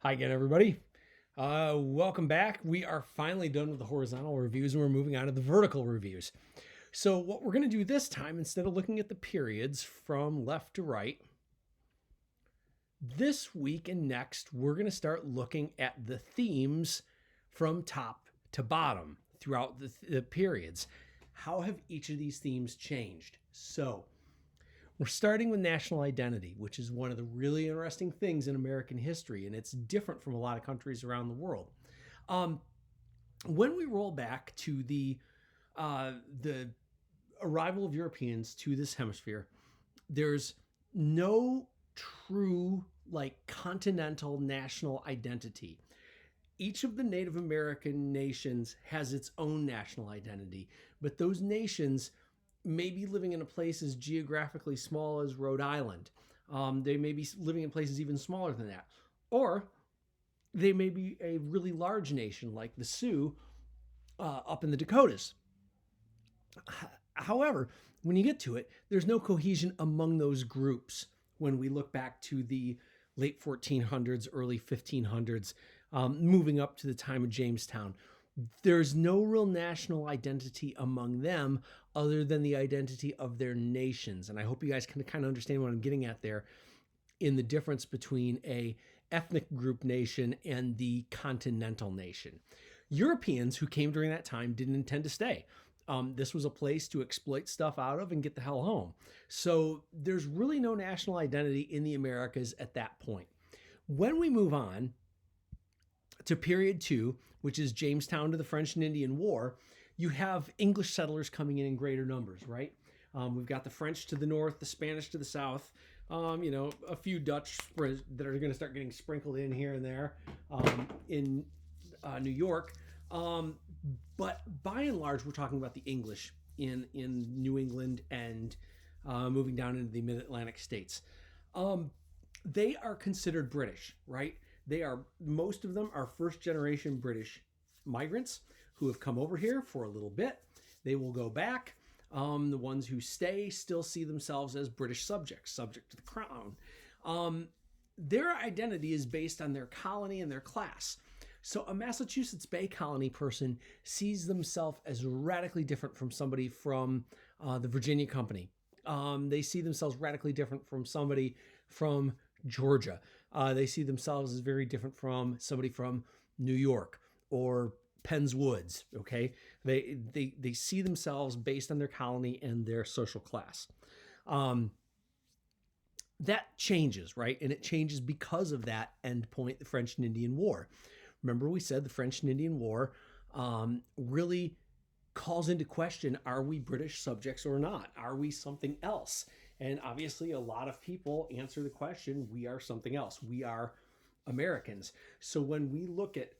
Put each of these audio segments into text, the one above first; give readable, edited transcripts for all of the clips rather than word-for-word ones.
Hi again, everybody. Welcome back. We are finally done with the horizontal reviews and we're moving on to the vertical reviews. So what we're going to do this time, instead of looking at the periods from left to right, this week and next, we're going to start looking at the themes from top to bottom throughout the periods. How have each of these themes changed? So we're starting with national identity, which is one of the really interesting things in American history, and it's different from a lot of countries around the world. When we roll back to the arrival of Europeans to this hemisphere, there's no true continental national identity. Each of the Native American nations has its own national identity, but those nations may be living in a place as geographically small as Rhode Island. They may be living in places even smaller than that. Or they may be a really large nation like the Sioux up in the Dakotas. However, when you get to it, there's no cohesion among those groups when we look back to the late 1400s, early 1500s, moving up to the time of Jamestown. There's no real national identity among them other than the identity of their nations. And I hope you guys can kind of understand what I'm getting at there in the difference between a ethnic group nation and the continental nation. Europeans who came during that time didn't intend to stay. This was a place to exploit stuff out of and get the hell home. So there's really no national identity in the Americas at that point. When we move on to period 2, which is Jamestown to the French and Indian War, you have English settlers coming in greater numbers, right? We've got the French to the north, the Spanish to the south, a few Dutch that are going to start getting sprinkled in here and there in New York. But by and large, we're talking about the English in New England and moving down into the mid-Atlantic states. They are considered British, right? Most of them are first generation British migrants who have come over here for a little bit. They will go back. The ones who stay still see themselves as British subjects, subject to the crown. Their identity is based on their colony and their class. So a Massachusetts Bay Colony person sees themselves as radically different from somebody from the Virginia Company. They see themselves radically different from somebody from Georgia. They see themselves as very different from somebody from New York or Penn's Woods. Okay, they see themselves based on their colony and their social class. That changes, right? And it changes because of that endpoint, the French and Indian War. Remember, we said the French and Indian War really calls into question, are we British subjects or not? Are we something else? And obviously, a lot of people answer the question, we are something else. We are Americans. So when we look at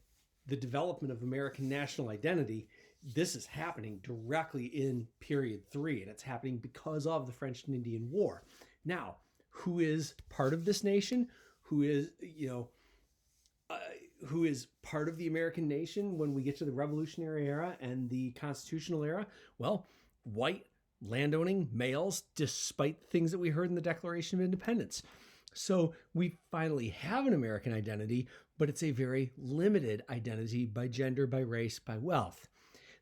the development of American national identity, this is happening directly in period 3, and it's happening because of the French and Indian War. Now, who is part of this nation? Who is part of the American nation when we get to the Revolutionary era and the Constitutional era? Well, white landowning males, despite the things that we heard in the Declaration of Independence. So we finally have an American identity, but it's a very limited identity by gender, by race, by wealth.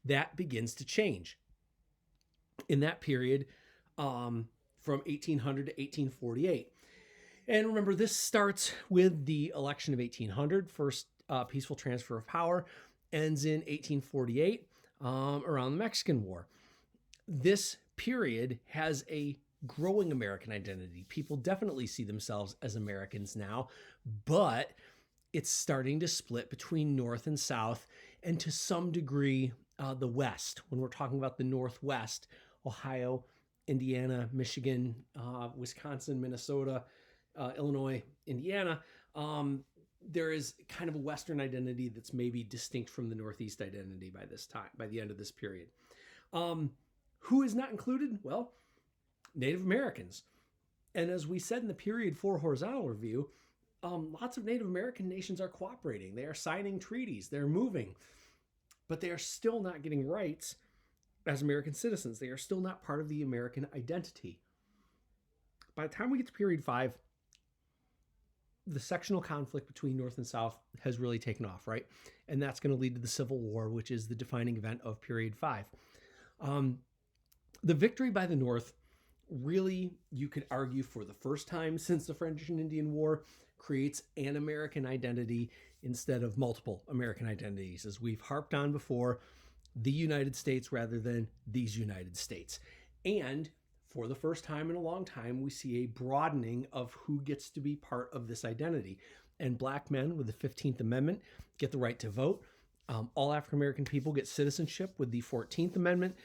That begins to change in that period from 1800 to 1848. And remember, this starts with the election of 1800, first peaceful transfer of power, ends in 1848 around the Mexican War. This period has a growing American identity. People definitely see themselves as Americans now, but it's starting to split between North and South, and to some degree, the West. When we're talking about the Northwest, Ohio, Indiana, Michigan, Wisconsin, Minnesota, Illinois, Indiana, there is kind of a Western identity that's maybe distinct from the Northeast identity by this time, by the end of this period. Who is not included? Well, Native Americans. And as we said in the period 4 horizontal review, lots of Native American nations are cooperating. They are signing treaties. They're moving. But they are still not getting rights as American citizens. They are still not part of the American identity. By the time we get to period 5, the sectional conflict between North and South has really taken off, right? And that's going to lead to the Civil War, which is the defining event of period 5. The victory by the North really, you could argue, for the first time since the French and Indian War, creates an American identity instead of multiple American identities. As we've harped on before, the United States rather than these United States. And for the first time in a long time, we see a broadening of who gets to be part of this identity. And black men with the 15th Amendment get the right to vote. All African American people get citizenship with the 14th Amendment.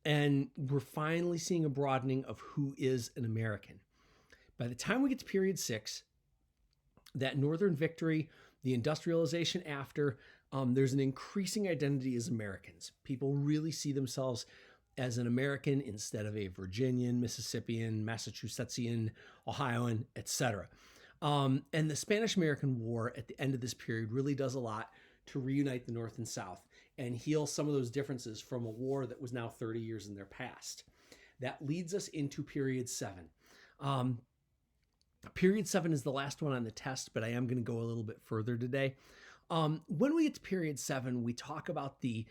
And we're finally seeing a broadening of who is an American. By the time we get to period 6, that Northern victory, the industrialization after, there's an increasing identity as Americans. People really see themselves as an American instead of a Virginian, Mississippian, Massachusettsian, Ohioan, etc. And the Spanish-American War at the end of this period really does a lot to reunite the North and South and heal some of those differences from a war that was now 30 years in their past. That leads us into period 7. Period 7 is the last one on the test, but I am going to go a little bit further today. When we get to period 7, we talk about the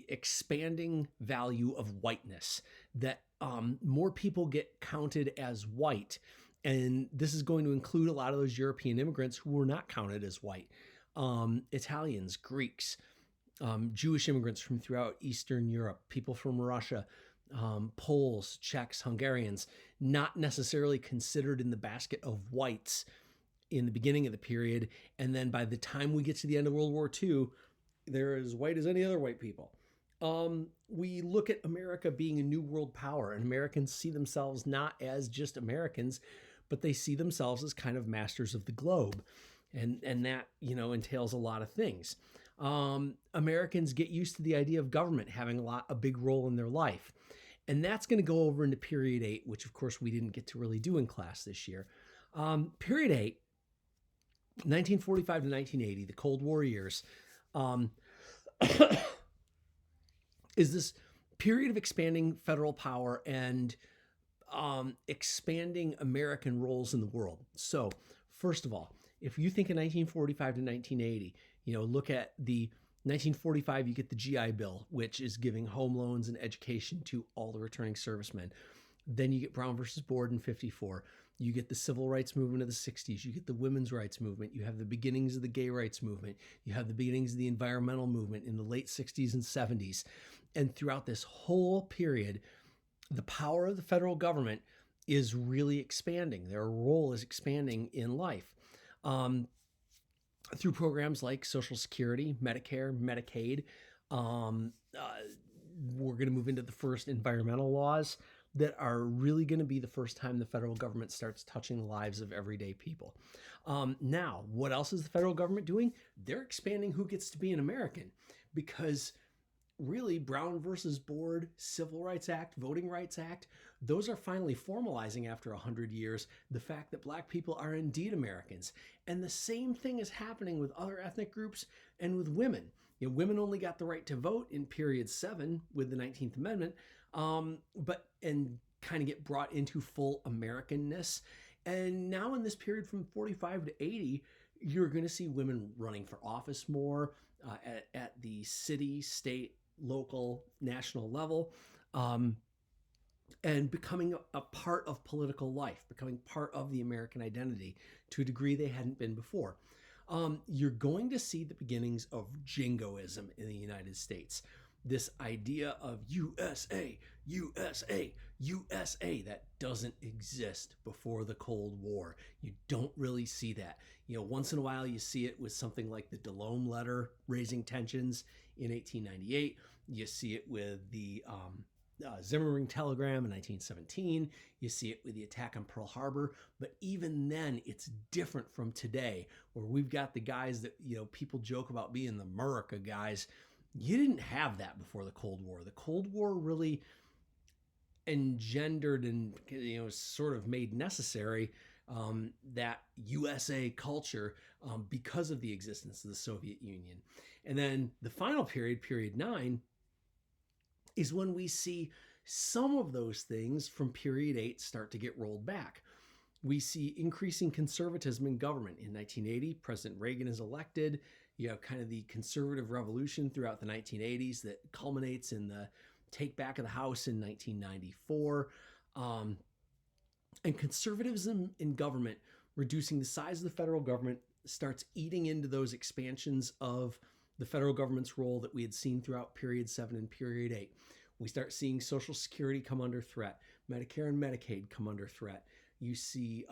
expanding value of whiteness, that more people get counted as white. And this is going to include a lot of those European immigrants who were not counted as white. Italians, Greeks, Jewish immigrants from throughout Eastern Europe, people from Russia, Poles, Czechs, Hungarians, not necessarily considered in the basket of whites in the beginning of the period. And then by the time we get to the end of World War II, they're as white as any other white people. We look at America being a new world power, and Americans see themselves not as just Americans, but they see themselves as kind of masters of the globe. And that, entails a lot of things. Americans get used to the idea of government having a big role in their life. And that's going to go over into period 8, which of course we didn't get to really do in class this year. Period 8, 1945 to 1980, the Cold War years, is this period of expanding federal power and expanding American roles in the world. So first of all, if you think of 1945 to 1980, look at the 1945, you get the GI Bill, which is giving home loans and education to all the returning servicemen. Then you get Brown versus Board in 54. You get the civil rights movement of the 60s. You get the women's rights movement. You have the beginnings of the gay rights movement. You have the beginnings of the environmental movement in the late 60s and 70s. And throughout this whole period, the power of the federal government is really expanding. Their role is expanding in life. Through programs like Social Security, Medicare, Medicaid. We're going to move into the first environmental laws that are really going to be the first time the federal government starts touching the lives of everyday people. Now, what else is the federal government doing? They're expanding who gets to be an American, because really Brown versus Board, Civil Rights Act, Voting Rights Act, those are finally formalizing after 100 years the fact that black people are indeed Americans. And the same thing is happening with other ethnic groups and with women. Women only got the right to vote in period 7 with the 19th Amendment, and kind of get brought into full Americanness. And now in this period from 45 to 80, you're going to see women running for office more at the city, state, local, national level, and becoming a part of political life, becoming part of the American identity to a degree they hadn't been before. You're going to see the beginnings of jingoism in the United States. This idea of USA, USA, USA that doesn't exist before the Cold War. You don't really see that. Once in a while you see it with something like the DeLome letter raising tensions in 1898. You see it with the Zimmerman telegram in 1917. You see it with the attack on Pearl Harbor. But even then, it's different from today, where we've got the guys that, people joke about being the America guys. You didn't have that before the Cold War. The Cold War really engendered and sort of made necessary that USA culture because of the existence of the Soviet Union. And then the final period, period 9, is when we see some of those things from period 8 start to get rolled back. We see increasing conservatism in government. In 1980, President Reagan is elected. You have kind of the conservative revolution throughout the 1980s that culminates in the take back of the House in 1994. And conservatism in government, reducing the size of the federal government, starts eating into those expansions of the federal government's role that we had seen throughout period 7 and period 8. We start seeing Social Security come under threat, Medicare and Medicaid come under threat. You see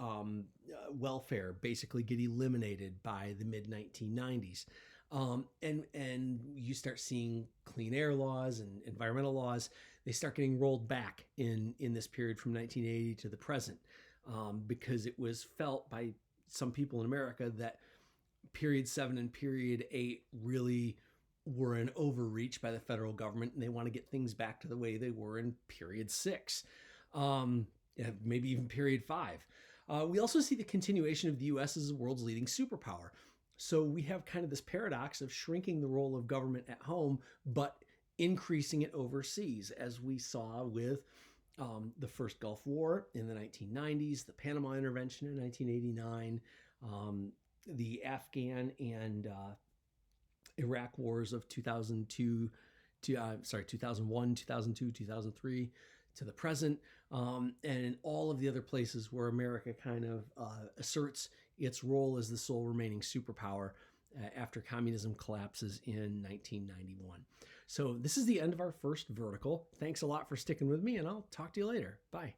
welfare basically get eliminated by the mid 1990s. And you start seeing clean air laws and environmental laws. They start getting rolled back in this period from 1980 to the present, because it was felt by some people in America that period 7 and period 8 really were an overreach by the federal government, and they want to get things back to the way they were in period 6, maybe even period 5. We also see the continuation of the U.S. as the world's leading superpower. So we have kind of this paradox of shrinking the role of government at home, but increasing it overseas, as we saw with the first Gulf War in the 1990s, the Panama Intervention in 1989, the Afghan and Iraq wars of 2001, 2002, 2003 to the present, and in all of the other places where America kind of asserts its role as the sole remaining superpower after communism collapses in 1991. So this is the end of our first vertical. Thanks a lot for sticking with me, and I'll talk to you later. Bye.